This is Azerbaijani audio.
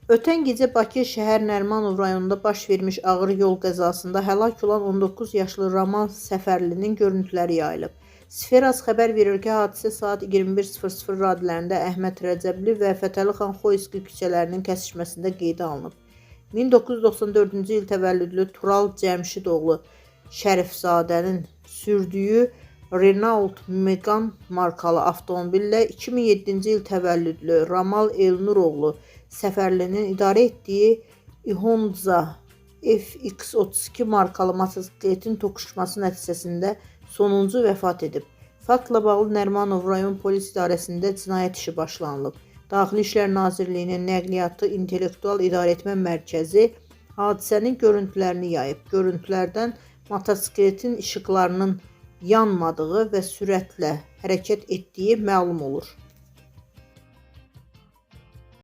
Ötən gecə Bakı şəhər Nərimanov rayonunda baş vermiş ağır yol qəzasında həlak olan 19 yaşlı Ramal Səfərlinin görüntüləri yayılıb. Sferas xəbər verir ki, hadisə saat 21:00 radələrində Əhməd Rəcəbli və Fətəli xan Xoyski küçələrinin kəsişməsində qeydə alınıb. 1994-cü il təvəllüdlü Tural Cəmşidoğlu Şərifzadənin sürdüyü Renault Megane markalı avtomobillə 2007-ci il təvəllüdlü Ramal Elnuroğlu Səfərlinin idarə etdiyi Honda FX32 markalı motosikletin toqquşması nəticəsində sonuncu vəfat edib. Faktla bağlı Nərimanov rayon polis idarəsində cinayət işi başlanılıb. Daxili İşlər Nazirliyinin Nəqliyyatı İntellektual İdarəetmə Mərkəzi hadisənin görüntülərini yayıb. Görüntülərdən motosikletin işıqlarının yanmadığı və sürətlə hərəkət etdiyi məlum olur.